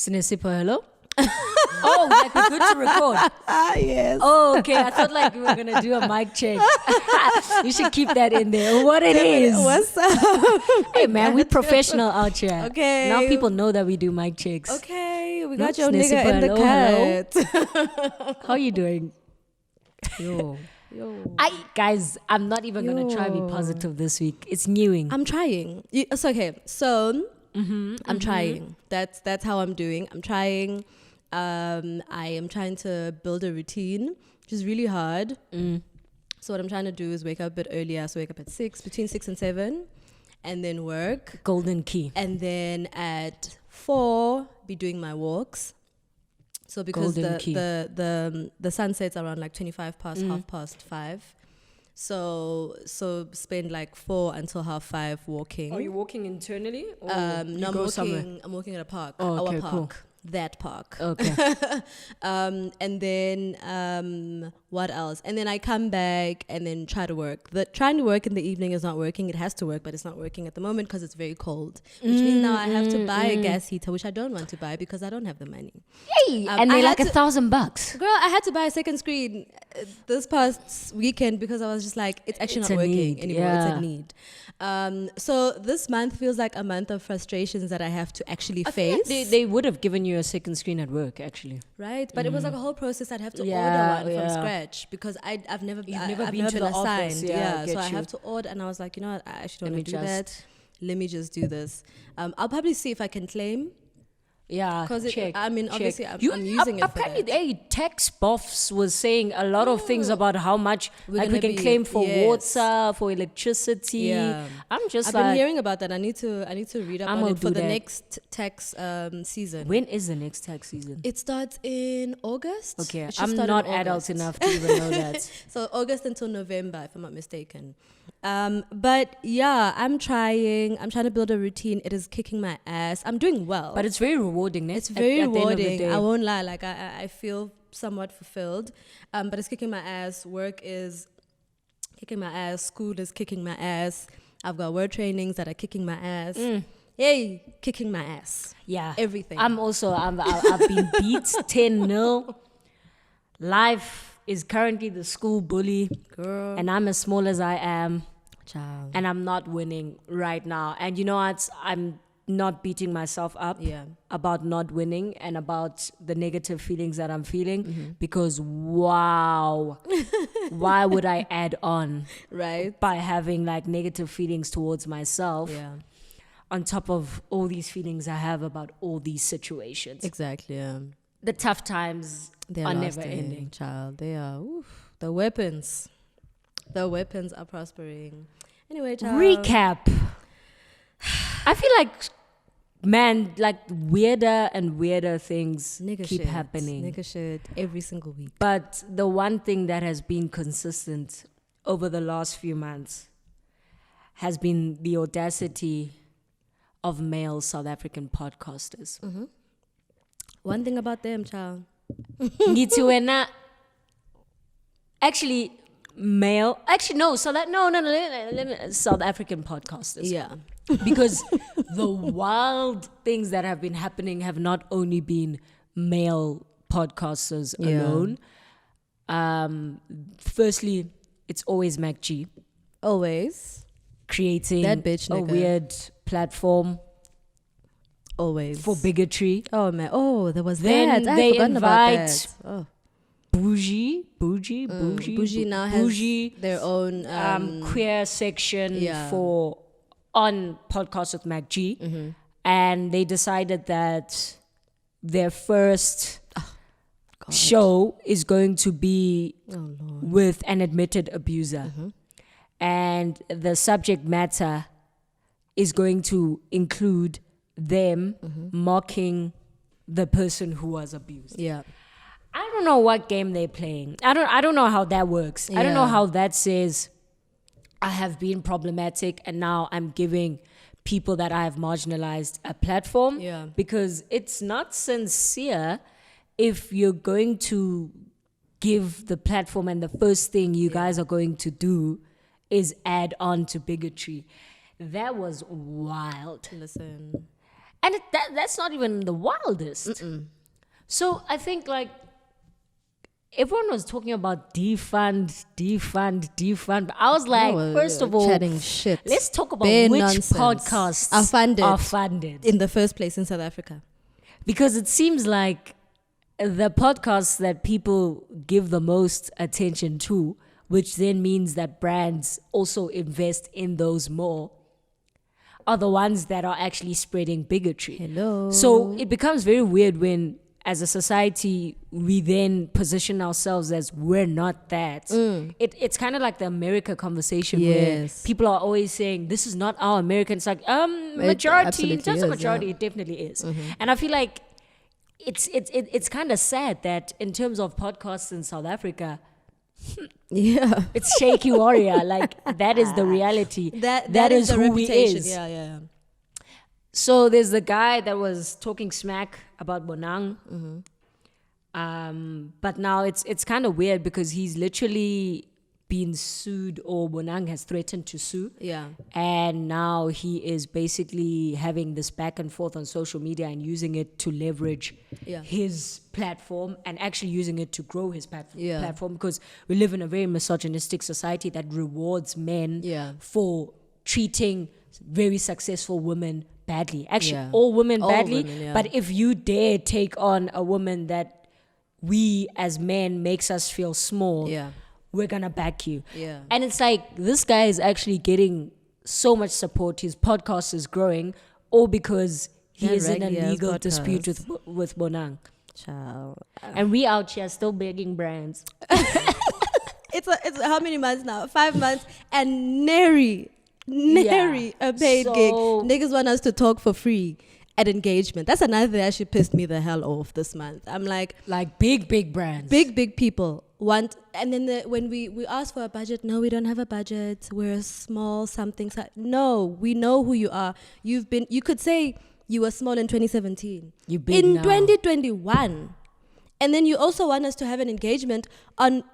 Sinesipho, hello? Oh, like we're good to record. Yes. Oh, okay. I thought like we were going to do a mic check. You should keep that in there. What it is. What's up? Hey, man, we're professional out here. Okay. Now people know that we do mic checks. Okay, we No, got your Sinesipho, nigga in the hello. cut. How you doing? Yo. Guys, I'm not even going to try to be positive this week. It's newing. I'm trying. It's okay. So I'm trying. That's how I'm doing. I'm trying. I am trying to build a routine, which is really hard. So what I'm trying to do is wake up a bit earlier. So wake up at 6, between 6 and 7, and then work. Golden key. And then at 4, be doing my walks. So because the sun sets around like 25 past, half past 5. So spend like 4 until half 5 walking. Are you walking internally? Or No, I'm walking at a park. Oh, okay, our park. cool. That park. Okay. And then what else? And then I come back and then try to work. Trying to work in the evening is not working. It has to work, but it's not working at the moment because it's very cold. Which means now I have to buy a gas heater, which I don't want to buy because I don't have the money. Hey, and they're like $1,000. Girl, I had to buy a second screen this past weekend because I was just like, it's actually It's not a working need, anymore. yeah. It's a need. So this month feels like a month of frustrations that I have to actually I feel face. like they would have given you a second screen at work, actually. Right, but it was like a whole process. I'd have to Yeah, order one yeah. from scratch because I've never You've I've never been never to the office. assigned. Yeah, I So get I you. have to order, and I was like, you know what, I actually don't Let want to me do that. Let me just do this. I'll probably see if I can claim. Yeah, Because check. obviously I'm using it for apparently, that. hey, tax buffs was saying a lot of things about how much We're like we gonna can be- claim for yes. water, for electricity. Yeah. I'm just I've like, been hearing about that. I need to read up I'm on gonna it for do the that. next tax season. when is the next tax season? It starts in August. Okay, It should I'm start in not adult August. enough to even know that. So August until November, if I'm not mistaken. But yeah, I'm trying to build a routine. It is kicking my ass. I'm doing well. But it's very rewarding. it's very at the end of the rewarding. day. I won't lie. Like I feel somewhat fulfilled. But it's kicking my ass. Work is kicking my ass. School is kicking my ass. I've got word trainings that are kicking my ass. Hey, kicking my ass. Yeah. Everything. I've been beat 10-0. Life is currently the school bully. Girl. And I'm as small as I am. Child. And I'm not winning right now. And you know what? I'm not beating myself up Yeah. about not winning and about the negative feelings that I'm feeling. Mm-hmm. Because wow, why would I add on Right? by having like negative feelings towards myself Yeah. on top of all these feelings I have about all these situations? Exactly. Yeah. The tough times They're are lasting, never ending. child. They are. Oof. The weapons are prospering. Anyway, child. Recap. I feel like, man, like weirder and weirder things Nigga keep shit. happening. Nigga shit every single week. But the one thing that has been consistent over the last few months has been the audacity of male South African podcasters. One thing about them, child. Ngithi wena, actually, male. Actually, no. South African podcasters. Yeah. Because the wild things that have been happening have not only been male podcasters Yeah. alone. Firstly, it's always MacG Always. creating That bitch a nigga. weird platform Always. for bigotry. Oh man. Oh, there was Then that. I they had forgotten about invite that. Oh. Bougie Bougie now has Bougie, their own queer section Yeah. for on Podcast with MacG, and they decided that their first show is going to be with an admitted abuser, and the subject matter is going to include them mocking the person who was abused. Yeah. I don't know what game they're playing. I don't know how that works. I don't know Yeah. how that says I have been problematic and now I'm giving people that I have marginalized a platform. Yeah. Because it's not sincere if you're going to give the platform and the first thing you guys are going to do is add on to bigotry. That was wild. Listen. And that's not even the wildest. So I think like everyone was talking about defund. But I was like, first of all, chatting shit. let's talk about Bare which nonsense. podcasts are funded in the first place in South Africa. Because it seems like the podcasts that people give the most attention to, which then means that brands also invest in those more, are the ones that are actually spreading bigotry. Hello. So it becomes very weird when, as a society, we then position ourselves as we're not that. It's kind of like the America conversation where people are always saying, this is not our America. It's like, majority, in terms of majority, it definitely is. And I feel like it's kind of sad that in terms of podcasts in South Africa, it's Shaky Warrior. Like, that is the reality. That is who he is. Yeah. So there's the guy that was talking smack about Bonang. But now it's kind of weird because he's literally been sued, or Bonang has threatened to sue. Yeah. And now he is basically having this back and forth on social media and using it to leverage his platform and actually using it to grow his platform, because we live in a very misogynistic society that rewards men for treating very successful women badly. Actually, all women badly. But if you dare take on a woman that we as men makes us feel small, we're gonna back you. And it's like, this guy is actually getting so much support. His podcast is growing, all because he is in a legal dispute with Bonang. Ciao. And we out here still begging brands. It's how many months now? 5 months, and nary a paid gig. Niggas want us to talk for free at engagement. That's another thing that actually pissed me the hell off this month. I'm like big brands, big people want, and then when we ask for a budget, no, we don't have a budget, we're a small something. No, we know who you are. You could say you were small in 2017. You big in now. 2021. And then you also want us to have an engagement on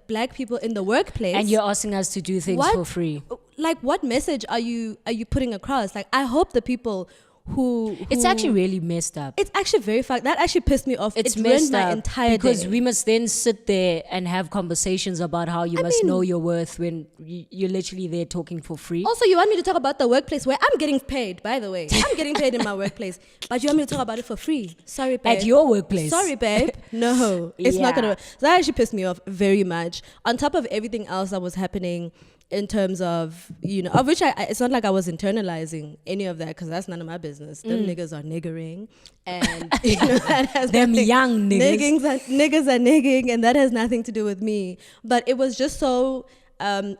black people in the workplace. And you're asking us to do things for free. Like, what message are you putting across? Like, I hope the people who it's actually really messed up. It's actually very fucked. That actually pissed me off. It's ruined messed my up entire because day. we must then sit there and have conversations about how you must know your worth when you're literally there talking for free. Also, you want me to talk about the workplace where I'm getting paid, by the way. I'm getting paid in my workplace. But you want me to talk about it for free? Sorry, babe. At your workplace? Sorry, babe. No, it's not going to work. So that actually pissed me off very much. On top of everything else that was happening in terms of, of which it's not like I was internalizing any of that, because that's none of my business. Them niggas are niggering, and that has them young niggas. Niggas are nigging, and that has nothing to do with me. But it was just so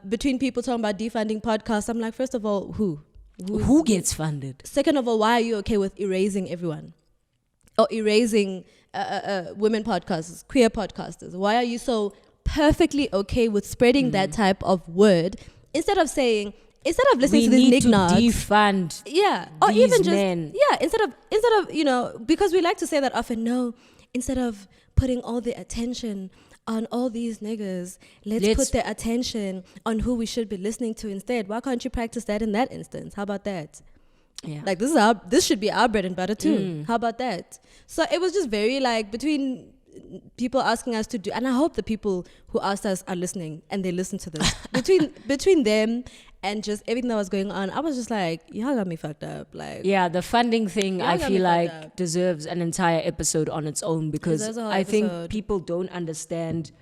between people talking about defunding podcasts. I'm like, first of all, who gets funded? Second of all, why are you okay with erasing everyone, or erasing women podcasters, queer podcasters? Why are you so perfectly okay with spreading that type of word instead of listening to these nignods? We need to defund or these even just men. instead of because we like to say that often. No, instead of putting all the attention on all these niggas, let's put the attention on who we should be listening to instead. Why can't you practice that in that instance? How about that? Yeah. Like, this should be our bread and butter too. How about that? So it was just very like between people asking us to do, and I hope the people who asked us are listening and they listen to this. between them and just everything that was going on, I was just like, y'all got me fucked up. Like, the funding thing, I feel like deserves an entire episode on its own, because I think people don't understand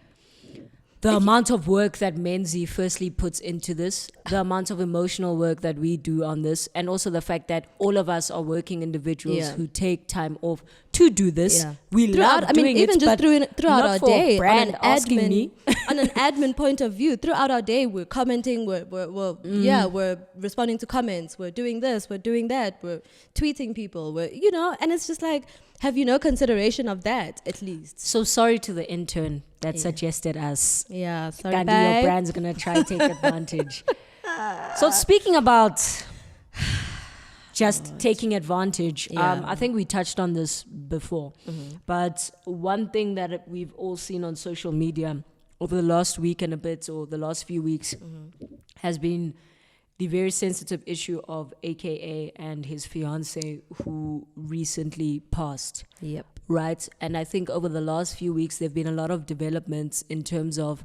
the amount of work that Menzi firstly puts into this, the amount of emotional work that we do on this, and also the fact that all of us are working individuals who take time off to do this. We love doing it, just throughout our day, on an admin point of view, throughout our day, we're commenting, we're responding to comments, we're doing this, we're doing that, we're tweeting people, and it's just like, have you no consideration of that, at least? So sorry to the intern that suggested us. Yeah, sorry, Gandhi, your brand's gonna try to take advantage. So speaking about just taking advantage, I think we touched on this before, but one thing that we've all seen on social media over the last week and a bit, or the last few weeks, has been the very sensitive issue of AKA and his fiance who recently passed. Yep. Right? And I think over the last few weeks, there have been a lot of developments in terms of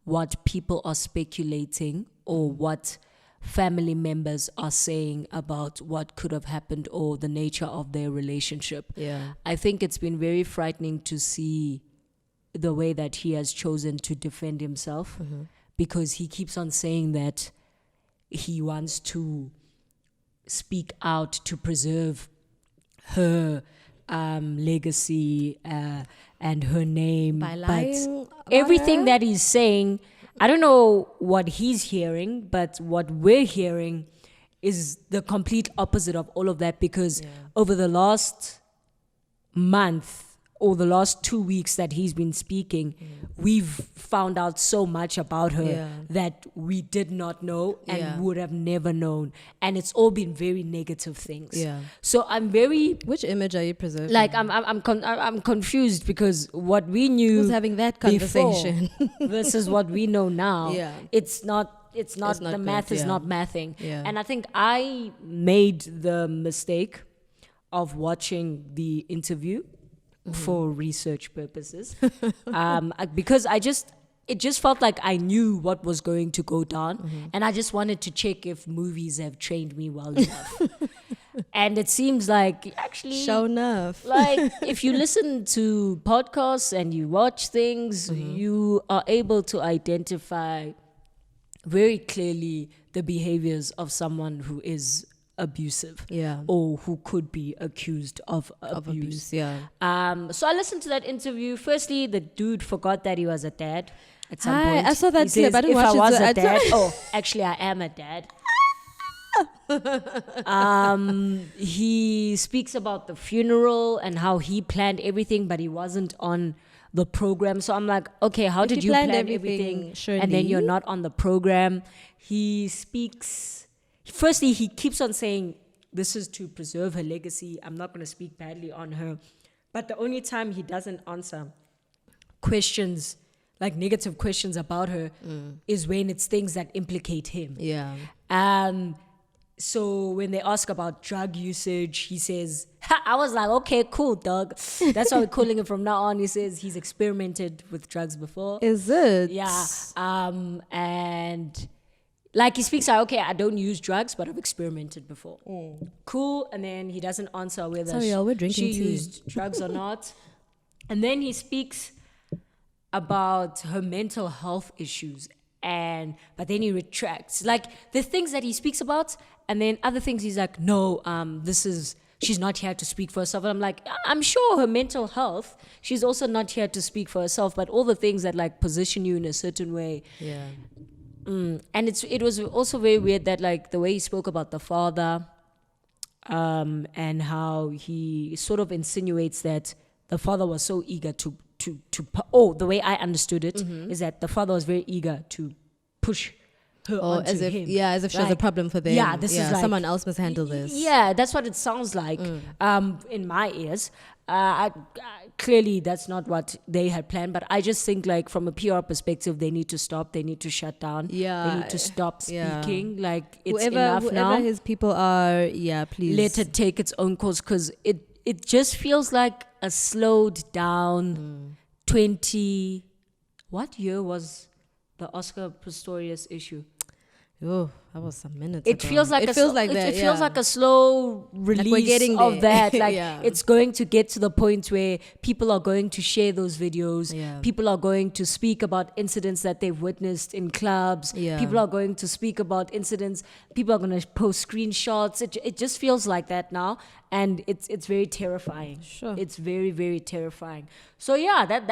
what people are speculating or what family members are saying about what could have happened or the nature of their relationship. Yeah. I think it's been very frightening to see the way that he has chosen to defend himself, because he keeps on saying that he wants to speak out to preserve her legacy and her name. By lying but everything that he's saying, I don't know what he's hearing, but what we're hearing is the complete opposite of all of that, because over the last month or the last 2 weeks that he's been speaking, we've found out so much about her that we did not know and would have never known. And it's all been very negative things. Yeah. So I'm very... Which image are you preserving? Like, I'm confused, because what we knew... Who's having that conversation? versus what we know now. Yeah. It's not the good, math is not mathing. Yeah. And I think I made the mistake of watching the interview for research purposes, because it just felt like I knew what was going to go down, and I just wanted to check if movies have trained me well enough. And it seems like actually, Sure enough. like if you listen to podcasts and you watch things, you are able to identify very clearly the behaviors of someone who is abusive, or who could be accused of abuse. So I listened to that interview. Firstly, the dude forgot that he was a dad at some Hi, point. I saw that He says, clip. I didn't if watch I it, was so a I dad, actually I am a dad. He speaks about the funeral and how he planned everything, but he wasn't on the program. So I'm like, okay, how did you plan everything and then you're not on the program? He speaks... Firstly, he keeps on saying, this is to preserve her legacy. I'm not going to speak badly on her. But the only time he doesn't answer questions, like negative questions about her, is when it's things that implicate him. So when they ask about drug usage, he says, I was like, okay, cool, dog. That's why we're calling him from now on. He says he's experimented with drugs before. Is it? Yeah. And... like he speaks like, okay, I don't use drugs, but I've experimented before. Cool. And then he doesn't answer whether we're drinking she tea. used drugs or not. And then he speaks about her mental health issues. But then he retracts. Like there's things that he speaks about, and then other things he's like, no, she's not here to speak for herself. And I'm like, I'm sure her mental health, she's also not here to speak for herself, but all the things that like position you in a certain way. And it was also very weird that like the way he spoke about the father, and how he sort of insinuates that the father was so eager the way I understood it is that the father was very eager to push her onto as if him. as if she was a problem for them. This is like, someone else must handle this. Yeah, that's what it sounds like in my ears. Clearly, that's not what they had planned, but I just think like from a PR perspective, they need to stop. They need to shut down. They need to stop speaking. Like it's enough now. Whoever his people are, please let it take its own course, because it just feels like a slowed down 20. What year was the Oscar Pistorius issue? Oh, that was some minutes It ago. feels like it feels like that. It feels like a slow release we're getting of there. that. Like it's going to get to the point where people are going to share those videos. People are going to speak about incidents that they've witnessed in clubs. People are going to speak about incidents. People are going to post screenshots. It just feels like that now, and it's very terrifying. Sure, it's very, very terrifying. So yeah, that's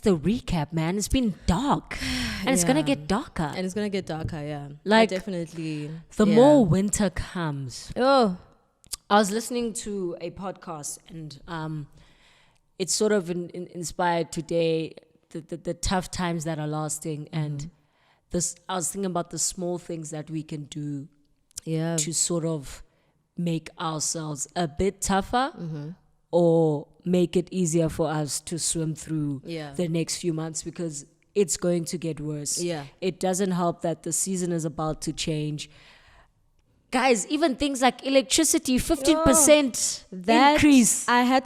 the recap, man. It's been dark, and it's gonna get darker. And it's gonna get darker, Like definitely. The more winter comes. I was listening to a podcast, and it's sort of inspired today the tough times that are lasting, and this. I was thinking about the small things that we can do, to sort of make ourselves a bit tougher. Or make it easier for us to swim through the next few months, because it's going to get worse. Yeah. It doesn't help that the season is about to change. Guys, even things like electricity, 15% increase. I had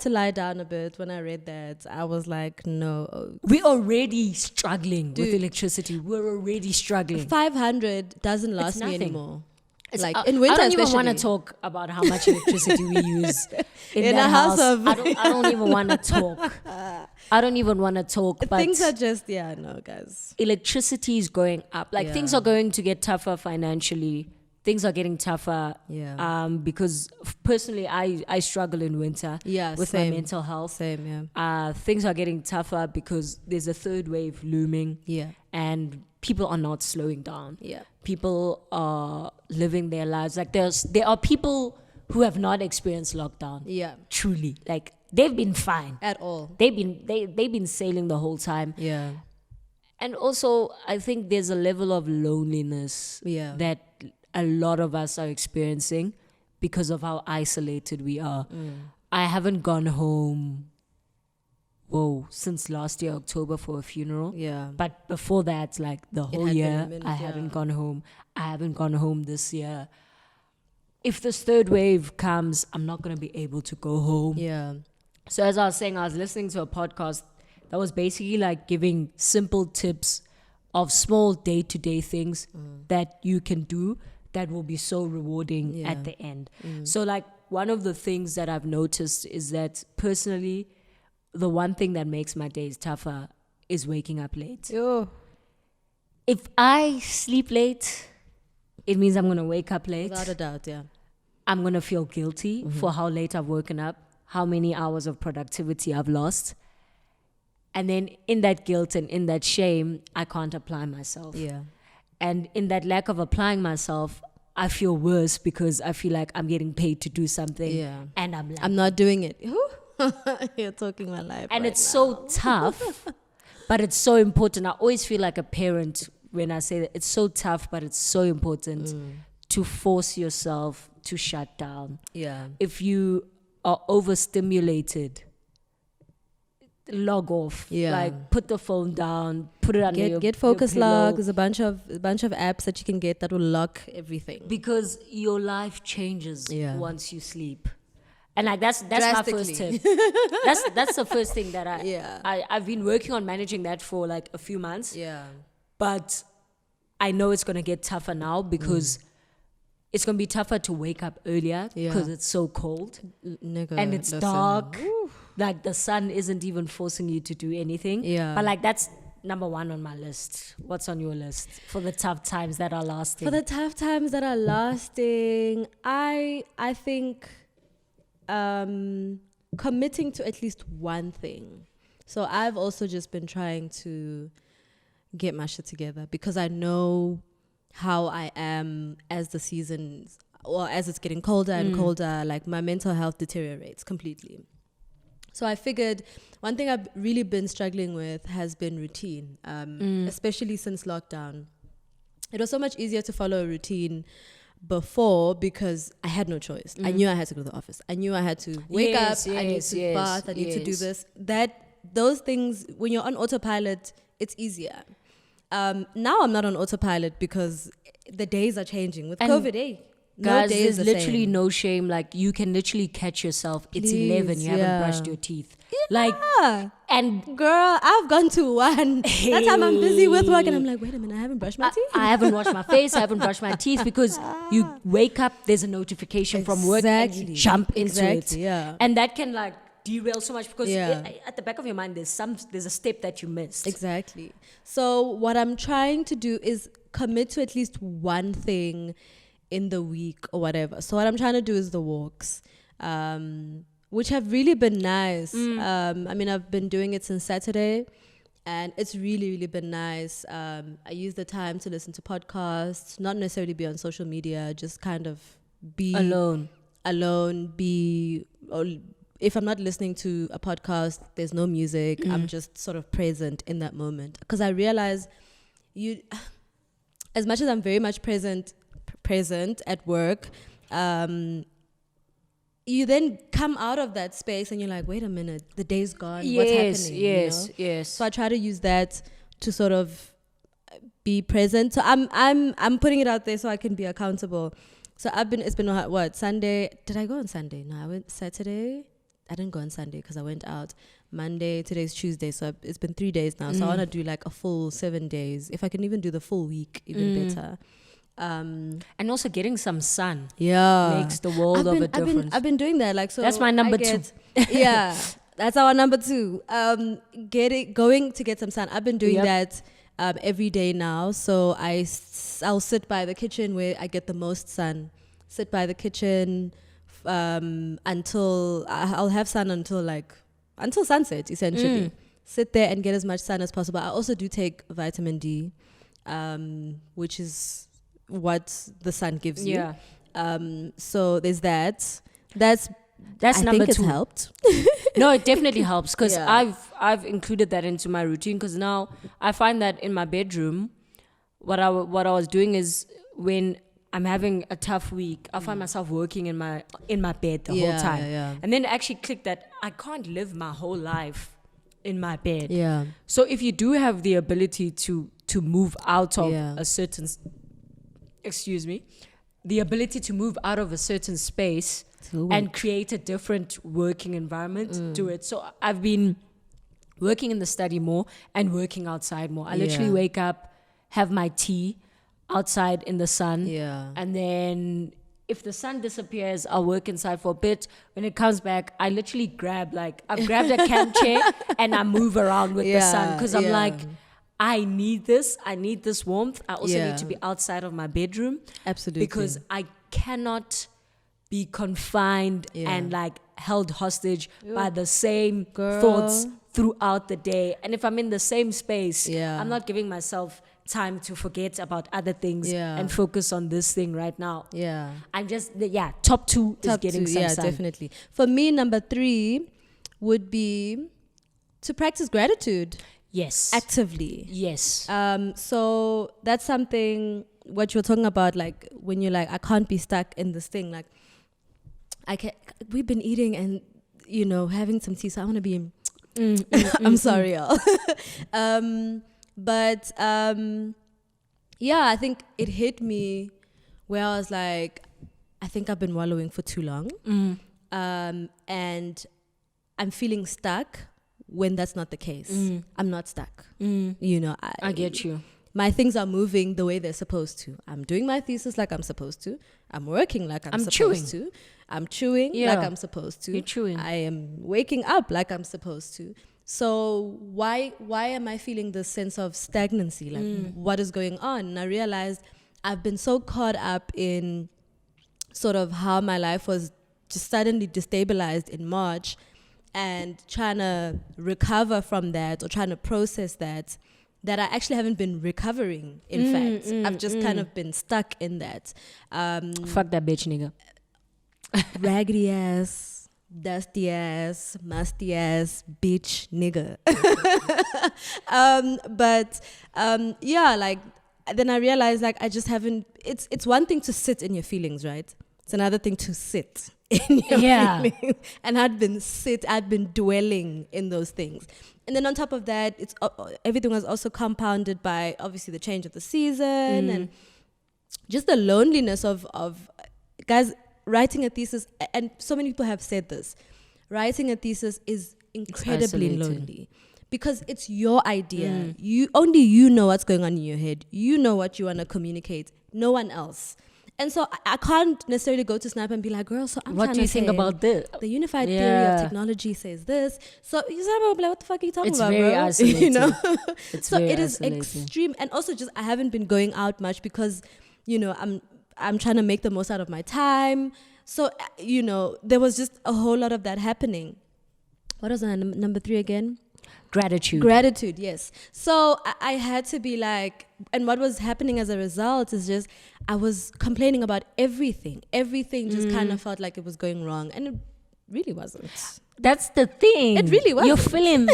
to lie down a bit when I read that. I was like, no. We're already struggling with electricity. We're already struggling. 500 doesn't last me nothing. anymore. It's, Like in winter, I don't even want to especially. talk about how much electricity we use in a that house house. of- I don't even want to talk. I don't even want to talk. But Things are just, no, guys. electricity is going up. Like things Yeah. are going to get tougher financially. Things are getting tougher. Yeah. Because personally, I struggle in winter. Yeah, with same. my mental health. Same, yeah. Things are getting tougher because there's a third wave looming. Yeah. And people are not slowing down. Yeah. People are living their lives. Like there are people who have not experienced lockdown. Yeah. Truly. Like they've been fine. At all. They've been sailing the whole time. Yeah. And also I think there's a level of loneliness Yeah. that a lot of us are experiencing because of how isolated we are. I haven't gone home since last year October for a funeral. Yeah. But before that, like the whole had been a year, minute, I yeah. haven't gone home. I haven't gone home this year. If this third wave comes, I'm not going to be able to go home. Yeah. So as I was saying, I was listening to a podcast that was basically like giving simple tips of small day-to-day things that you can do that will be so rewarding Yeah. at the end. So like one of the things that I've noticed is that personally, the one thing that makes my days tougher is waking up late. Yo. If I sleep late, it means I'm going to wake up late. Without a doubt, yeah. I'm going to feel guilty for how late I've woken up, how many hours of productivity I've lost. And then in that guilt and in that shame, I can't apply myself. Yeah. And in that lack of applying myself, I feel worse because I feel like I'm getting paid to do something. Yeah. And I'm like, I'm not doing it. You're talking my life. and right it's now. so tough, but it's so important. I always feel like a parent when I say that it's so tough, but it's so important to force yourself to shut down. Yeah. If you are overstimulated, log off. Yeah. Like put the phone down, put it under your Get focus your pillow. lock. There's a bunch of apps that you can get that will lock everything. Because your life changes Yeah. once you sleep. And like that's my first tip. That's the first thing that I've been working on managing that for like a few months. Yeah. But I know it's gonna get tougher now because it's gonna be tougher to wake up earlier Yeah. because it's so cold Nigga, and it's listen. dark. Like the sun isn't even forcing you to do anything. Yeah. But like that's number one on my list. What's on your list for the tough times that are lasting? For the tough times that are lasting, I think committing to at least one thing. So I've also just been trying to get my shit together because I know how I am as the seasons or as it's getting colder and colder, like my mental health deteriorates completely. So I figured one thing I've really been struggling with has been routine, especially since lockdown. It was so much easier to follow a routine before because I had no choice. I knew I had to go to the office. I knew I had to wake up. I need to bath. I need to do this. Those things, when you're on autopilot, it's easier. Now I'm not on autopilot because the days are changing. With And COVID, no guys, day is there's the literally same. no shame. Like you can literally catch yourself. It's Please, 11. You haven't yeah. brushed your teeth. Like Yeah. and Girl, I've gone to one. That time I'm busy with work and I'm like, wait a minute, I haven't brushed my teeth. I haven't washed my face. I haven't brushed my teeth because you wake up. There's a notification from work and you Exactly. jump into Exactly, it. yeah. And that can like derail so much because Yeah. at the back of your mind there's a step that you missed. Exactly. So what I'm trying to do is commit to at least one thing in the week or whatever. So what I'm trying to do is the walks, which have really been nice. I mean, I've been doing it since Saturday and it's really, really been nice. I use the time to listen to podcasts, not necessarily be on social media, just kind of be Alone. or if I'm not listening to a podcast, there's no music. I'm just sort of present in that moment. Because I realize as much as I'm very much present at work, you then come out of that space and you're like, wait a minute, the day's gone. What's happening? Yes, you know? yes. So I try to use that to sort of be present. So I'm putting it out there so I can be accountable. So it's been what, Sunday? Did I go on Sunday? No, I went Saturday. I didn't go on Sunday because I went out Monday. Today's Tuesday, so it's been 3 days now. So I want to do like a full 7 days. If I can even do the full week, even better. And also getting some sun makes the world of a difference. I've been doing that. Like, so that's my number 2. Yeah, that's our number 2. Going to get some sun. I've been doing that every day now. So I'll sit by the kitchen where I get the most sun. Sit by the kitchen until I'll have sun until sunset, essentially. Sit there and get as much sun as possible. I also do take vitamin D, which is what the sun gives you. So there's that. That's I number think 2. It's helped. No, it definitely helps because I've included that into my routine because now I find that in my bedroom, what I was doing is when I'm having a tough week, I find myself working in my bed the whole time. And then it actually clicked that I can't live my whole life in my bed. Yeah. So if you do have the ability to move out of a certain, the ability to move out of a certain space and create a different working environment, do it. So I've been working in the study more and working outside more. I literally wake up, have my tea outside in the sun. And then if the sun disappears, I'll work inside for a bit. When it comes back, I literally I've grabbed a camp chair and I move around with the sun because I'm like, I need this warmth. I also need to be outside of my bedroom. Absolutely. Because I cannot be confined and like held hostage by the same thoughts throughout the day. And if I'm in the same space, I'm not giving myself time to forget about other things and focus on this thing right now. I'm just top 2 is getting some sun. Definitely. For me, number 3 would be to practice gratitude. Yes. Actively. Yes. So that's something what you're talking about, like when you're like, I can't be stuck in this thing. Like we've been eating and having some tea, so I want to be I'm sorry, y'all. But I think it hit me where I was like, I think I've been wallowing for too long. And I'm feeling stuck when that's not the case. I'm not stuck. I get you. My things are moving the way they're supposed to. I'm doing my thesis like I'm supposed to. I'm working like I'm supposed to. I'm chewing like I'm supposed to. You're chewing. I am waking up like I'm supposed to. So why am I feeling this sense of stagnancy? Like what is going on? And I realized I've been so caught up in sort of how my life was just suddenly destabilized in March and trying to recover from that or trying to process that I actually haven't been recovering. In fact, I've just kind of been stuck in that. Fuck that bitch nigga. Raggedy ass, dusty ass, musty ass, bitch nigga. Like then I realized like I just haven't. It's one thing to sit in your feelings, right? It's another thing to sit in your feelings. And I'd been dwelling in those things. And then on top of that, everything was also compounded by obviously the change of the season and just the loneliness of guys writing a thesis. And so many people have said this. Writing a thesis is incredibly lonely because it's your idea. You know what's going on in your head. You know what you want to communicate. No one else. And so I can't necessarily go to Snap and be like, girl, so I'm what do you think about this? The unified theory of technology says this. So you say, like, what the fuck are you talking about, very bro? isolated. So it is extreme. And also just I haven't been going out much because, I'm trying to make the most out of my time. So, there was just a whole lot of that happening. What was number 3 again? Gratitude, yes. So I had to be like, and what was happening as a result is just, I was complaining about everything. Everything just kind of felt like it was going wrong. And it really wasn't. That's the thing. It really wasn't.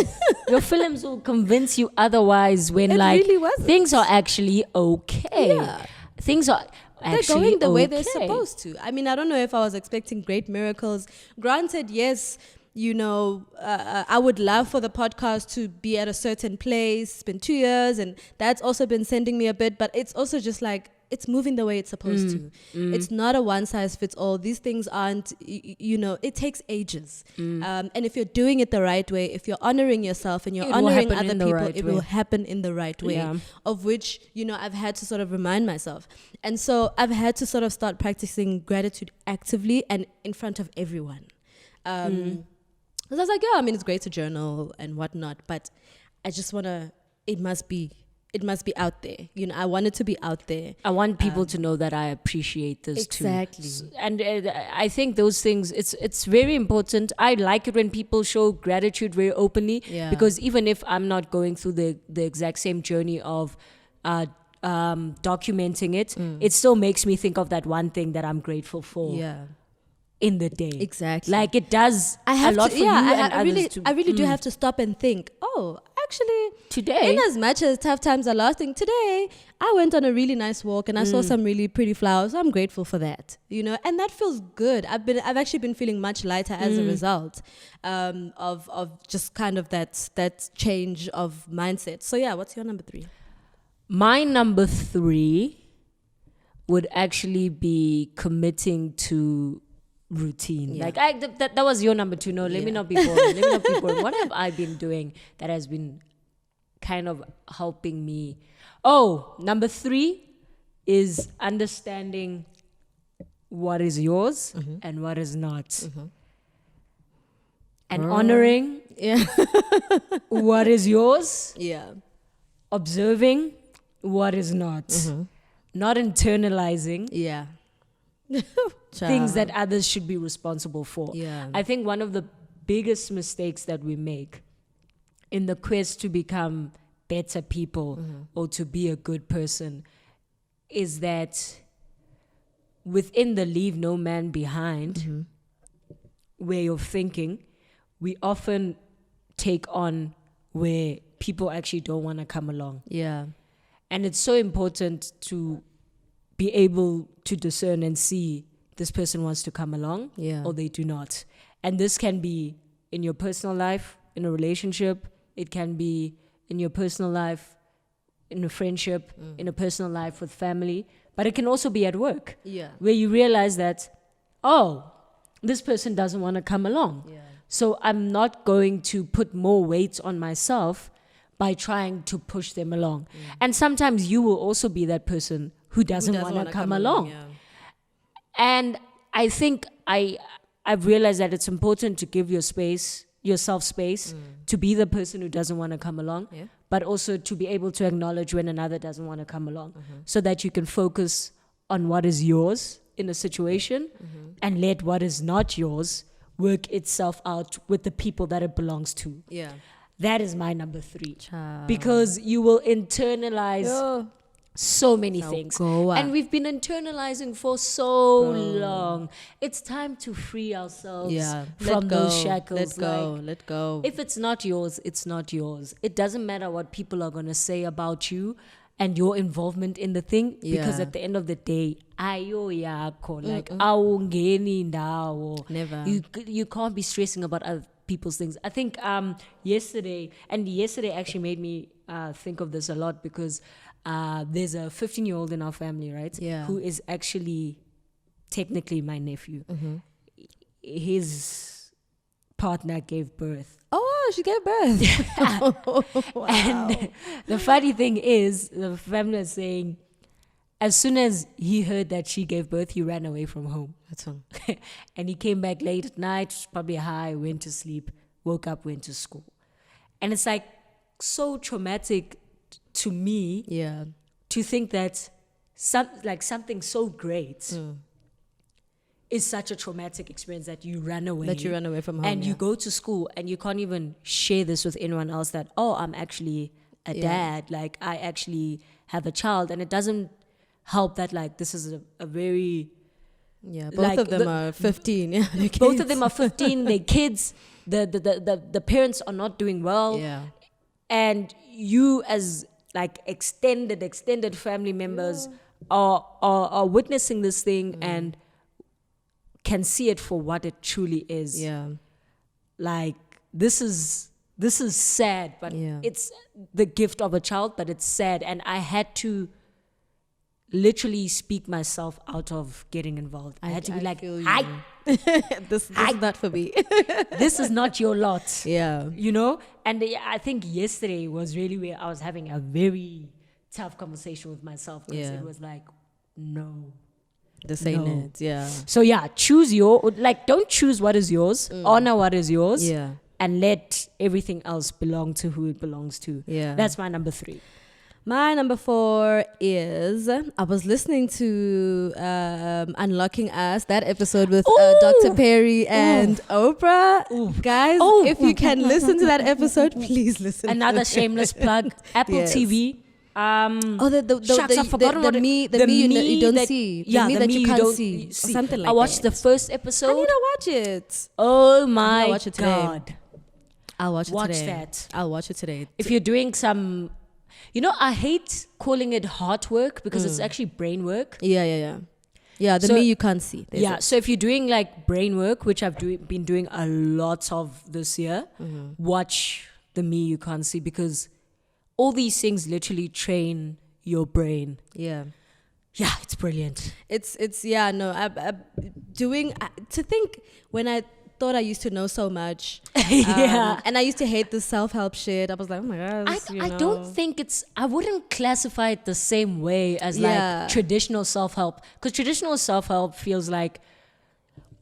Your films will convince you otherwise when really things are actually okay. Yeah. Things are actually they're going the way they're supposed to. I mean, I don't know if I was expecting great miracles. Granted, yes, I would love for the podcast to be at a certain place. It's been 2 years, and that's also been sending me a bit, but it's also just like, it's moving the way it's supposed to. It's not a one size fits all. These things aren't, it takes ages. And if you're doing it the right way, if you're honoring yourself and you're honoring other people, it will happen in the right way. Yeah. Of which, I've had to sort of remind myself. And so I've had to sort of start practicing gratitude actively and in front of everyone. Because I was like, it's great to journal and whatnot, but I just want to, it must be out there. I want it to be out there. I want people to know that I appreciate this too. Exactly. And I think those things, it's very important. I like it when people show gratitude very openly, because even if I'm not going through the exact same journey of documenting it, it still makes me think of that one thing that I'm grateful for. Yeah. In the day. Exactly. Like it does a lot for you and others too. I really do have to stop and think, actually, today, in as much as tough times are lasting, today I went on a really nice walk and I saw some really pretty flowers. I'm grateful for that, and that feels good. I've actually been feeling much lighter as a result of just kind of that change of mindset. So yeah, what's your number 3? My number 3 would actually be committing to routine. Like that was your number 2. No, let me not be boring. What have I been doing that has been kind of helping me? Number 3 is understanding what is yours and what is not, and honoring what is yours, observing what is not, not internalizing things that others should be responsible for. I think one of the biggest mistakes that we make in the quest to become better people or to be a good person is that within the leave no man behind way of thinking, we often take on where people actually don't want to come along. And it's so important to be able to discern and see this person wants to come along or they do not. And this can be in your personal life, in a relationship. It can be in your personal life, in a friendship, in a personal life with family. But it can also be at work, where you realize that, this person doesn't want to come along. So I'm not going to put more weight on myself by trying to push them along. And sometimes you will also be that person who doesn't want to come along. And I think I've realized that it's important to give yourself space to be the person who doesn't want to come along, but also to be able to acknowledge when another doesn't want to come along, so that you can focus on what is yours in a situation and let what is not yours work itself out with the people that it belongs to. That is my number 3. Because you will internalize so many things. And we've been internalizing for so long. It's time to free ourselves from those shackles. Let go. If it's not yours, it's not yours. It doesn't matter what people are going to say about you and your involvement in the thing, because at the end of the day, Never. You can't be stressing about other people's things. I think yesterday actually made me think of this a lot, because there's a 15-year-old in our family, right? Who is actually technically my nephew. His partner gave birth. Oh, she gave birth. Wow. And the funny thing is, the family is saying, as soon as he heard that she gave birth, he ran away from home. That's fun. And he came back late at night, probably high, went to sleep, woke up, went to school. And it's like so traumatic to me to think that something so great is such a traumatic experience that you run away. That you run away from home. And you go to school and you can't even share this with anyone else that, I'm actually a dad. Like, I actually have a child. And it doesn't help that, like, this is a very... both of them are 15. Both of them are 15. They're kids. The parents are not doing well. And you as like extended family members are witnessing this thing and can see it for what it truly is. like this is sad, but Yeah. it's the gift of a child, but it's sad. And I had to literally speak myself out of getting involved. I had to be like, feel you. hi, This is not for me. this is not your lot. Yeah. You know? And I think yesterday was really where I was having a very tough conversation with myself, because Yeah. it was like, no. This ain't No. it. Yeah. So yeah, choose don't choose what is yours, honor what is yours, Yeah. and let everything else belong to who it belongs to. Yeah. That's my number 3. My number 4 is, I was listening to Unlocking Us, that episode with Ooh. Dr. Perry and Oprah. Ooh. Guys, Oh. if you can listen to that episode, please listen. Another shameless plug. Apple Yes. TV. Oh, the Shucks, I've forgotten the what it- me the you, me you don't that- see. yeah, the me the that me you you can't don't see. see. Something like I watched that. the first I episode. need to watch it. Oh my watch it today. God. I'll watch it Watch today. that. I'll watch it today. If you're doing some, I hate calling it heart work because it's actually brain work. Yeah. Yeah, the So- me you can't see. There's Yeah, it. so if you're doing like brain work, which I've been doing a lot of this year, watch the me you can't see, because all these things literally train your brain. Yeah. Yeah, it's brilliant. It's yeah, no, to think when I thought I used to know so much. Yeah. And I used to hate this self-help shit. I was like, oh my God. I don't think I wouldn't classify it the same way as Yeah. like traditional self-help, because traditional self-help feels like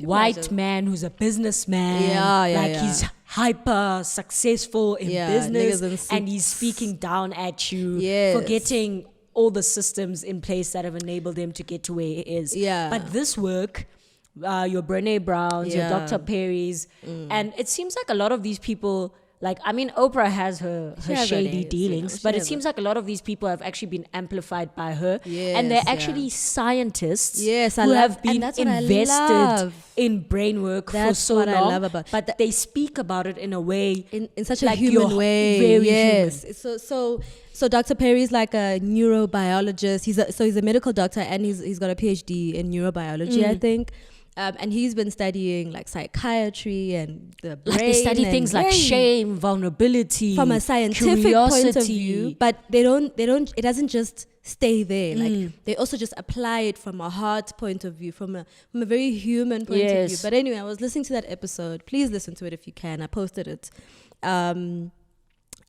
are white just- man who's a businessman. Yeah, like yeah. he's hyper successful in Yeah, business, niggas in and he's speaking down at you, Yes. forgetting all the systems in place that have enabled him to get to where he is. Yeah. But this work, your Brene Browns, your Yeah. Dr. Perry's, and it seems like a lot of these people, like, I mean, Oprah has her She has her shady days, dealings, she but it has seems like a lot of these people have actually been amplified by her. and Yes, they're yeah. actually scientists Yes, I who love- have and been that's what I invested love. in brain work for That's so what long. I love about- but they speak about it in a way in such a like human you're way. very Yes. human. So Dr. Perry's like a neurobiologist. He's a medical doctor, and he's got a PhD in neurobiology, I think. And he's been studying like psychiatry and the brain. like they study and things like brain shame, vulnerability, from a scientific point of curiosity. view, but they don't. It doesn't just stay there. Mm. Like they also just apply it from a heart point of view, from a very human point of view. Yes. But anyway, I was listening to that episode. Please listen to it if you can. I posted it,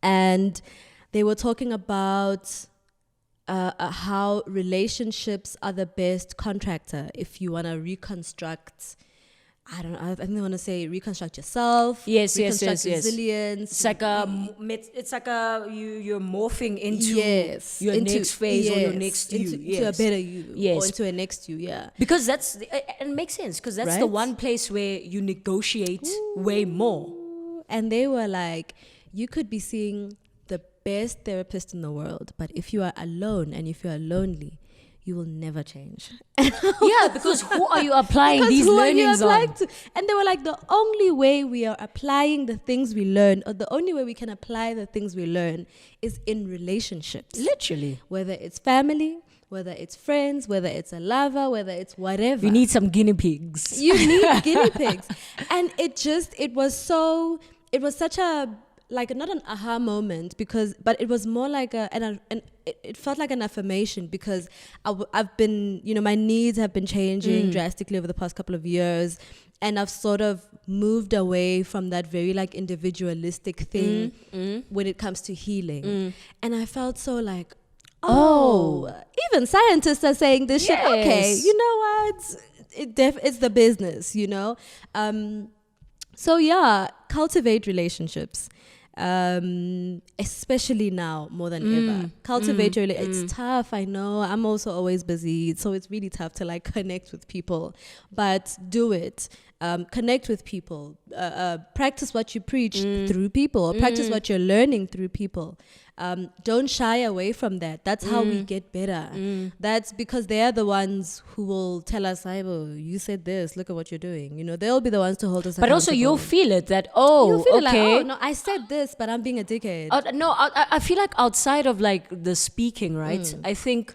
and they were talking about how relationships are the best contractor if you want to reconstruct. I don't know. I think they want to say reconstruct yourself. Yes. reconstruct resilience. It's like you're morphing into Yes. your Into- next phase or your yes. next you. into a better you. Yes. Or into a next you, yeah. Because it makes sense, because that's the Right? one place where you negotiate way more. And they were like, you could be seeing the best therapist in the world, but if you are alone and if you are lonely, you will never change. Yeah, because who are you applying Because these who are you learnings applying on? to? And they were like, the only way we are applying the things we learn, or the only way we can apply the things we learn, is in relationships. Literally. Whether it's family, whether it's friends, whether it's a lover, whether it's whatever. You need some guinea pigs. You need guinea pigs. And it was such a, like, not an aha moment, but it was more like it felt like an affirmation, because I've been, my needs have been changing drastically over the past couple of years. And I've sort of moved away from that very like individualistic thing when it comes to healing. And I felt so like, even scientists are saying this shit. Okay, Yes. you know what? It's the business, So yeah, cultivate relationships. Especially now more than ever. Cultivate your it's tough, I know. I'm also always busy, so it's really tough to like connect with people. But do it. Connect with people. Practice what you preach through people, or practice what you're learning through people. Don't shy away from that. That's how we get better. That's because they're the ones who will tell us, Aibo, you said this, look at what you're doing. They'll be the ones to hold us But also you'll feel it that, you'll feel okay. like, no, I said this, but I'm being a dickhead. I feel like outside of like the speaking, right? I think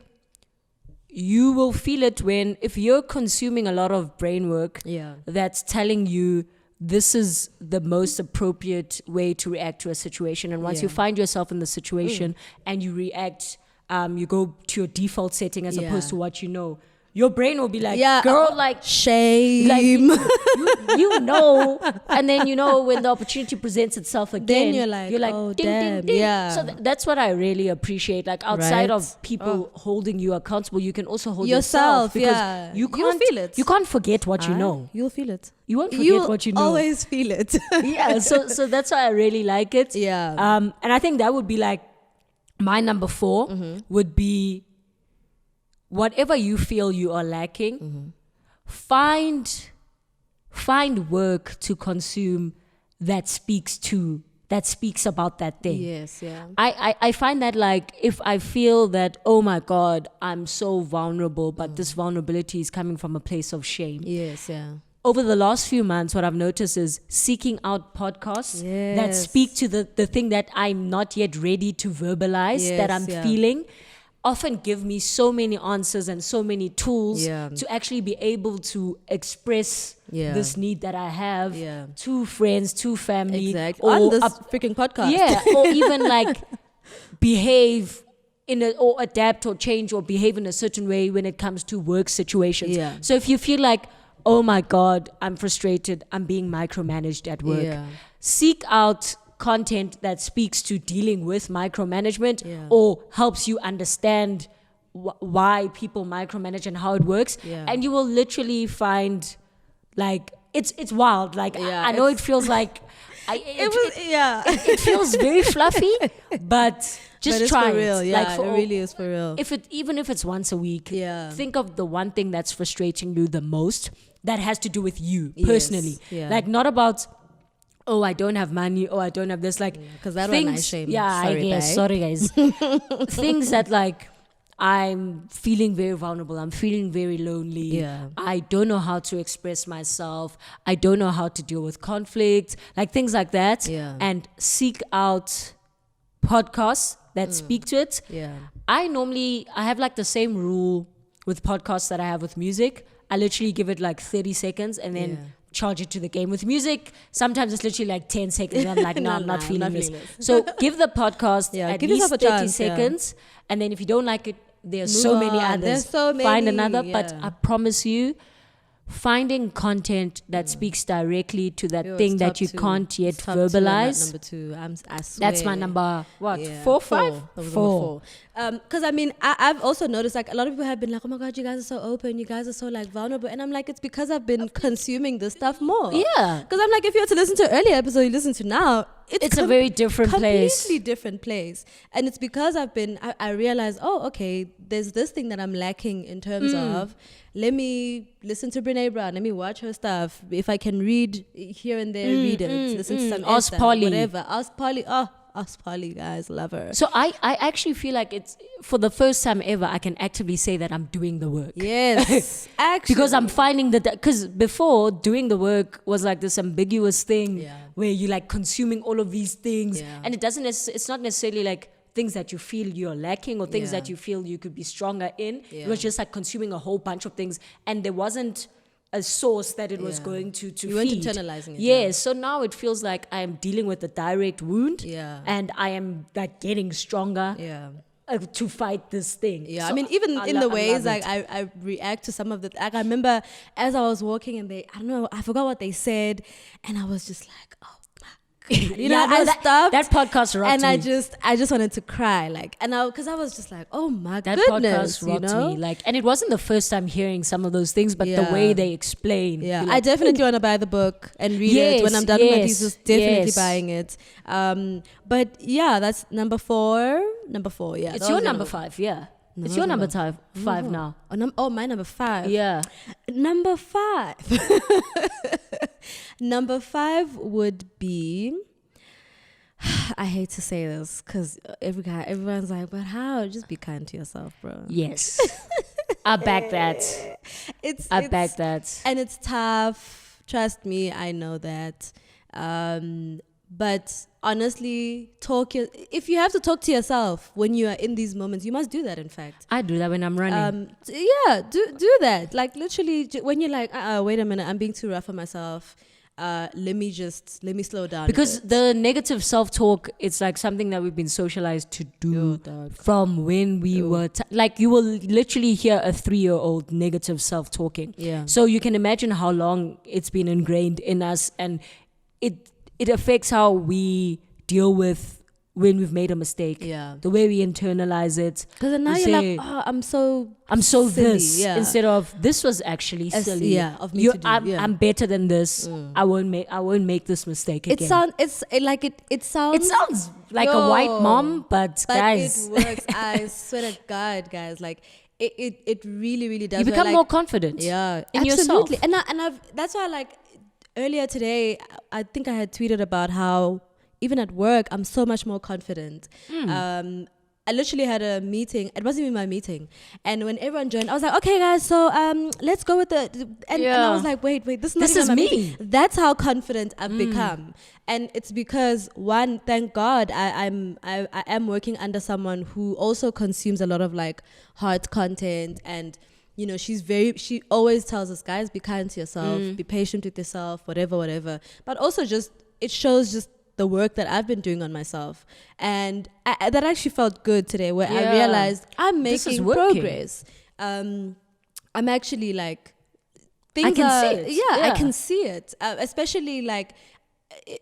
you will feel it if you're consuming a lot of brain work Yeah. that's telling you this is the most appropriate way to react to a situation. And once you find yourself in the situation and you react, you go to your default setting as opposed to what you know. Your brain will be like, girl, like shame. like, you know, and then when the opportunity presents itself again, then you're like, oh, ding, damn, ding, ding. yeah. So that's what I really appreciate. Like outside of people holding you accountable, you can also hold yourself because you'll feel it. You can't forget what you know. You'll feel it. You won't forget what you know. Always feel it. Yeah. So that's why I really like it. Yeah. And I think that would be like my number 4 would be. Whatever you feel you are lacking, find work to consume that speaks about that thing. Yes, yeah. I find that like if I feel that, oh my God, I'm so vulnerable, but this vulnerability is coming from a place of shame. Yes, yeah. Over the last few months, what I've noticed is seeking out podcasts that speak to the thing that I'm not yet ready to verbalize, that I'm feeling. Often give me so many answers and so many tools to actually be able to express this need that I have to friends, to family. Exactly. On this freaking podcast. Yeah. Or even like behave or adapt or change or behave in a certain way when it comes to work situations. Yeah. So if you feel like, oh my God, I'm frustrated, I'm being micromanaged at work, seek out content that speaks to dealing with micromanagement or helps you understand why people micromanage and how it works, and you will literally find like it's wild. Like I know it feels like it feels very fluffy, but just try for real. it. Yeah, like it really is for real. Even if it's once a week, think of the one thing that's frustrating you the most that has to do with you personally. Like not about, oh, I don't have money, oh, I don't have this, like, because that things, one I shame. Sorry guys. Things that like I'm feeling very vulnerable, I'm feeling very lonely, I don't know how to express myself, I don't know how to deal with conflict, like things like that, and seek out podcasts that speak to it. I have like the same rule with podcasts that I have with music. I literally give it like 30 seconds and then charge it to the game. With music, sometimes it's literally like 10 seconds. I'm like, no, I'm not feeling this. So give the podcast at least 30 seconds. And then if you don't like it, there's so many others. There's so many. Find another. But I promise you, finding content that speaks directly to that thing that you can't yet verbalize. Number 2. I swear. That's my number, what, 4, 5? That was 4. Because I mean, I've also noticed like a lot of people have been like, oh my God, you guys are so open, you guys are so like vulnerable, and I'm like, it's because I've been consuming this stuff more. Yeah. Because I'm like, if you were to listen to an earlier episode you listen to now, it's a very different place. Completely different place. And it's because I realized, oh, okay, there's this thing that I'm lacking in terms of, let me listen to Brene Brown, let me watch her stuff. If I can read here and there, read it. Listen to some Ask Esther, Polly. whatever. Ask Polly. Oh, Ask Polly, guys, love her. So I actually feel like it's, for the first time ever, I can actively say that I'm doing the work. Yes, actually. Because I'm finding that, because before doing the work was like this ambiguous thing where you're like consuming all of these things and it's not necessarily like things that you feel you're lacking or things that you feel you could be stronger in. It was just like consuming a whole bunch of things and there wasn't a source that it was going to feed. You weren't internalizing it. Yes, so now it feels like I am dealing with a direct wound and I am like getting stronger to fight this thing. Yeah, so I mean, even in the ways like I react to some of the, like I remember as I was walking and I forgot what they said and I was just like, oh, you know, I stopped. That podcast rocked and me. I just wanted to cry, like, and because I was just like, oh my that goodness, podcast rocked me, like, and it wasn't the first time hearing some of those things, but the way they explain. Yeah, like, I definitely want to buy the book and read it when I'm done with my thesis. Definitely buying it. But yeah, that's number 4. Number 4, yeah. It's your number 5, yeah. It's your number 5 now. My number 5. Yeah. Number 5. Number 5 would be, I hate to say this because everyone's like, but how? Just be kind to yourself, bro. Yes. I back that. I back that. And it's tough. Trust me, I know that. But honestly, if you have to talk to yourself when you are in these moments, you must do that, in fact. I do that when I'm running. Do that. Like literally when you're like, wait a minute, I'm being too rough on myself. let me slow down. Because the negative self-talk, it's like something that we've been socialized to do from when we were like, you will literally hear a 3-year-old negative self-talking. Yeah. So you can imagine how long it's been ingrained in us, and it affects how we deal with when we've made a mistake. Yeah. The way we internalize it. Because now We you're say, like, oh, I'm so silly, this. Yeah. Instead of, this was actually silly. Yeah, of me to do. I'm better than this. I won't make this mistake again. It sounds like a white mom, but guys, it works. I swear to God, guys, like it really, really does. you become more confident. Yeah, in absolutely. yourself. And I've that's why, like, earlier today, I think I had tweeted about how even at work I'm so much more confident. I literally had a meeting. It wasn't even my meeting, and when everyone joined, I was like, "Okay, guys, so let's go with and I was like, "Wait, this is my me." meeting. That's how confident I've become, and it's because, one, thank God, I am working under someone who also consumes a lot of like hard content, and you know, she always tells us, guys, be kind to yourself, be patient with yourself, whatever. But also it shows just the work that I've been doing on myself, and that actually felt good today, where I realized I'm making progress. I'm actually like, things I can see it. Yeah, I can see it. Especially like,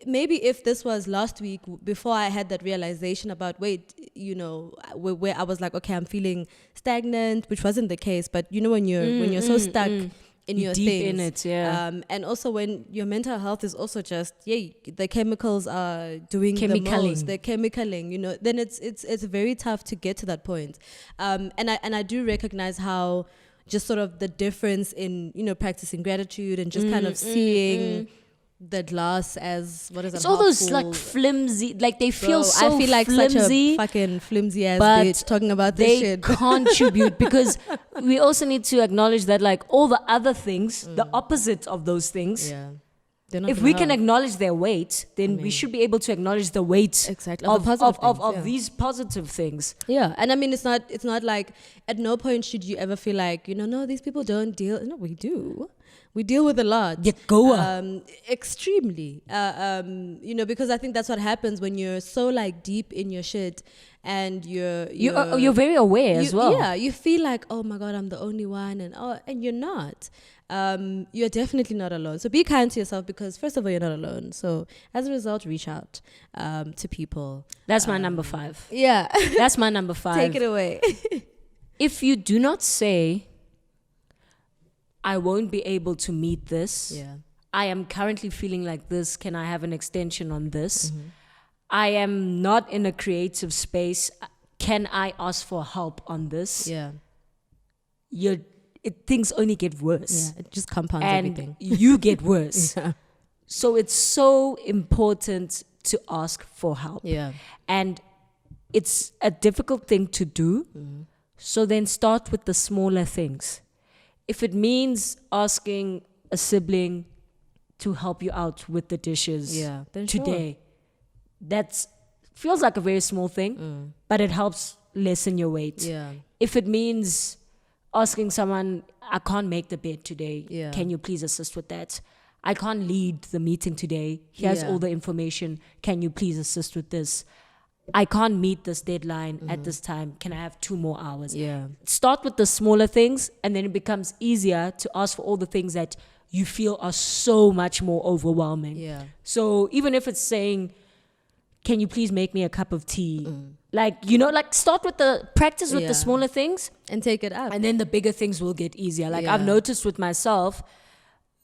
maybe if this was last week before I had that realization about, wait, you know, where I was like, okay, I'm feeling stagnant, which wasn't the case. But you know, when you're so stuck in your deep things, in it, yeah. And also when your mental health is also just, the chemicals are doing the most. They're chemicaling, you know, then it's very tough to get to that point. And I do recognize how just sort of the difference in, you know, practicing gratitude and just kind of seeing the glass as, what is it? It's all those like flimsy, like they feel so I feel like flimsy, such a fucking flimsy ass but bitch talking about this they shit. contribute, because we also need to acknowledge that like all the other things, the opposite of those things, They're not if gonna we can help. acknowledge their weight, then we should be able to acknowledge the weight Exactly. of the positive things, yeah. these positive things. Yeah, and I mean, it's not like, at no point should you ever feel like, you know, no, these people don't deal. No, we do. We deal with a lot. Extremely. You know, because I think that's what happens when you're so like deep in your shit, and you're very aware as well. Yeah, you feel like, oh my God, I'm the only one, and you're not. You're definitely not alone. So be kind to yourself, because first of all, you're not alone. So as a result, reach out to people. That's my number 5. Yeah. That's my number 5. Take it away. If you do not say, I won't be able to meet this. Yeah. I am currently feeling like this. Can I have an extension on this? I am not in a creative space. Can I ask for help on this? Yeah. Things only get worse. Yeah. It just compounds And everything. you get worse. Yeah. So it's so important to ask for help. Yeah. And it's a difficult thing to do. So then start with the smaller things. If it means asking a sibling to help you out with the dishes then today, that feels like a very small thing, but it helps lessen your weight. Yeah. If it means asking someone, I can't make the bed today, Yeah. can you please assist with that? I can't lead the meeting today. Here's all the information. Can you please assist with this? I can't meet this deadline at this time. Can I have 2 more hours? Yeah. Start with the smaller things, and then it becomes easier to ask for all the things that you feel are so much more overwhelming. Yeah. So even if it's saying, can you please make me a cup of tea? Like, you know, like start with practice with the smaller things, And take it up. and then the bigger things will get easier. Like Yeah. I've noticed with myself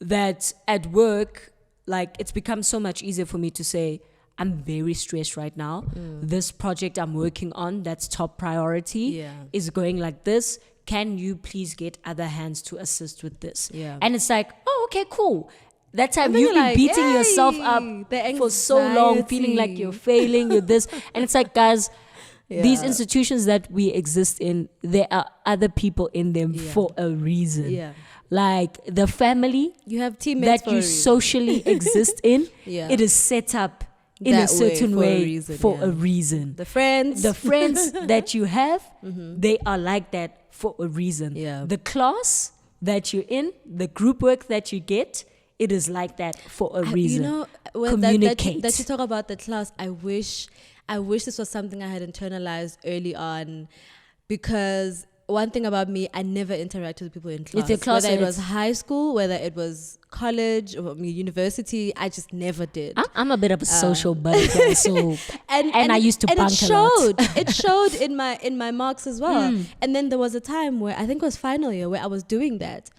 that at work, like it's become so much easier for me to say, I'm very stressed right now. This project I'm working on, that's top priority, is going like this. Can you please get other hands to assist with this? Yeah. And it's like, oh, okay, cool. That time And then you've you're been like, beating yay, yourself up the for so long, feeling like anxiety. you're failing, you're this. And it's like, guys, these Yeah. institutions that we exist in, there are other people in them for a reason. Yeah. Like the family You have teammates that you socially exist in, Yeah. it is set up in That a way certain for a way reason, for yeah. a reason. The friends. The friends that you have, they are like that for a reason. Yeah. The class that you're in, the group work that you get, it is like that for a You reason. know, Communicate. that you talk about the class. I wish this was something I had internalized early on, because one thing about me, I never interacted with people in class. With your whether it was classmates. high school, whether it was college or university, I just never did. I'm a bit of a social butterfly, so And I used to and bunk it a lot. showed. It showed in my marks as well. And then there was a time where I think it was final year where I was doing that,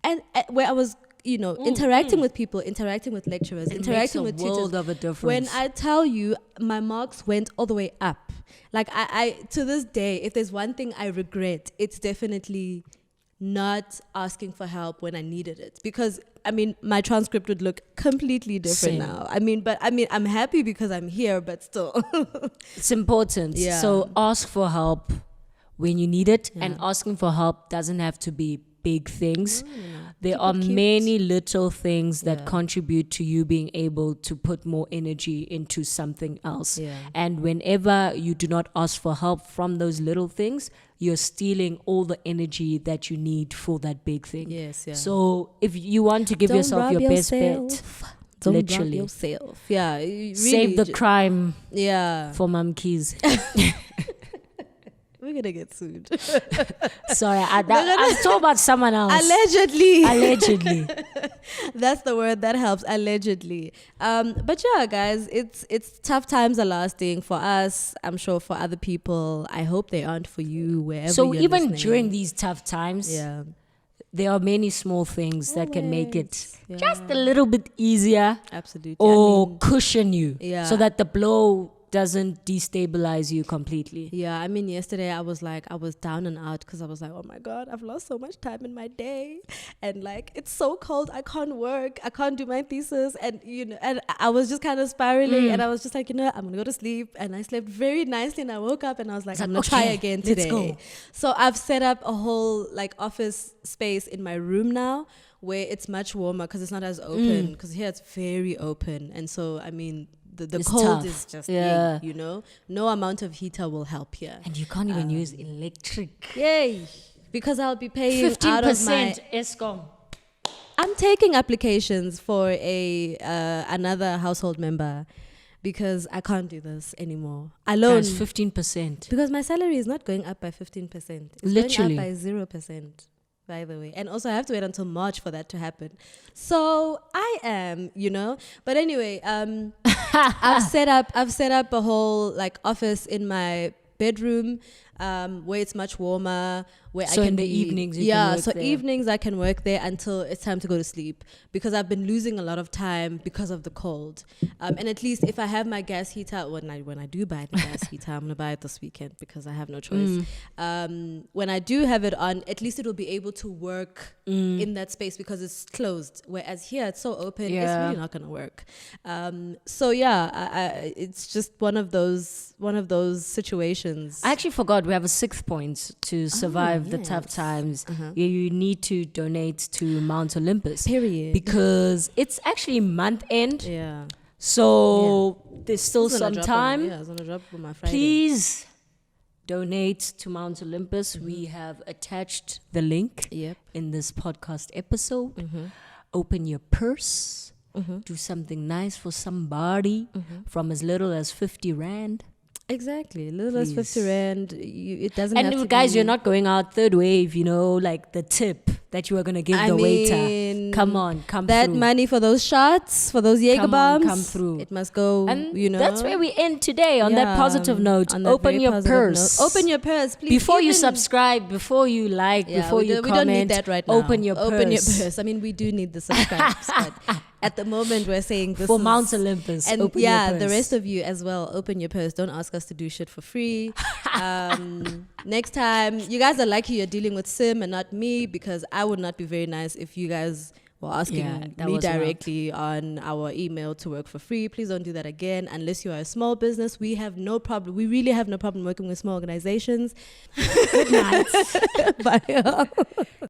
and where I was interacting with people, interacting with lecturers, interacting with teachers. World of a difference. When I tell you, my marks went all the way up. Like I to this day, if there's one thing I regret, it's definitely not asking for help when I needed it, because my transcript would look completely different Same. now. I'm happy because I'm here, but still. It's important. Yeah. So ask for help when you need it, and asking for help doesn't have to be big things. There Keep are it cute. many little things that Yeah. contribute to you being able to put more energy into something else. Yeah. And whenever you do not ask for help from those little things, you're stealing all the energy that you need for that big thing. Yes, yeah. So if you want to give Don't yourself rob your best bet, yourself. Don't rob literally, yourself. Yeah, you really save the crime yeah. for Mum Keys. We're gonna get sued. Sorry, I'm talking about someone else. Allegedly. Allegedly. That's the word that helps. Allegedly. But yeah, guys, it's tough times are lasting for us. I'm sure for other people. I hope they aren't for you wherever. So you're even listening. during these tough times, yeah, there are many small things that can make it Always. just a little bit easier absolutely. or cushion you, Yeah. so that the blow doesn't destabilize you completely. Yeah, yesterday I was down and out because I was like, oh my God, I've lost so much time in my day. And it's so cold. I can't work. I can't do my thesis. And, and I was just kind of spiraling and I was just like, I'm going to go to sleep. And I slept very nicely and I woke up and I was like, I'm going to try okay, again let's today. go. So I've set up a whole office space in my room now where it's much warmer because it's not as open, because here it's very open. And so, the It's cold tough. is just Yeah. no amount of heater will help here. And you can't even use electric. Yay! Because I'll be paying 15% out of my. ESCOM. I'm taking applications for another household member because I can't do this anymore alone. Guys, 15%. Because my salary is not going up by 15%. It's Literally. going up by 0%. By the way, and also I have to wait until March for that to happen. So I am, But anyway, I've set up a whole office in my bedroom, where it's much warmer, where So I can in the be, evenings you can work there. evenings I can work there until it's time to go to sleep, because I've been losing a lot of time because of the cold. And at least if I have my gas heater, when I do buy the gas heater, I'm gonna buy it this weekend because I have no choice. When I do have it on, at least it will be able to work in that space because it's closed. Whereas here it's so open, it's really not gonna work. So yeah, it's just one of those situations. I actually forgot we have a sixth point to survive the tough yes. times. You need to donate to Mount Olympus. Period. Because it's actually month end. Yeah. So there's still It's gonna some drop on- time. it's gonna drop on my Friday. Please donate to Mount Olympus. We have attached the link Yep. in this podcast episode. Open your purse. Do something nice for somebody from as little as 50 Rand. Exactly. Little as Please. 50 Rand. It doesn't have to And guys, be, you're not going out third wave, like the tip that you were going to give the waiter. Come on, come that through. money for those shots, for those Jaeger Come on, bombs, come through. it must go, And That's that's where we end today on that positive note. on that Open very your positive purse. note. Open your purse, please. Before you Even- subscribe, before you like, Yeah, before we you don't- comment. we don't need that right now. Open your purse. Open your purse. We do need the subscribes, but at the moment we're saying this For is, Mount Olympus. and open yeah, your purse. the rest of you as well. Open your purse. Don't ask us to do shit for free. Next time, you guys are lucky you're dealing with Sim and not me, because I would not be very nice if you guys were asking Yeah, that me was wild. directly on our email to work for free. Please don't do that again unless you are a small business. We have no problem. We really have no problem working with small organizations. Good night. Bye.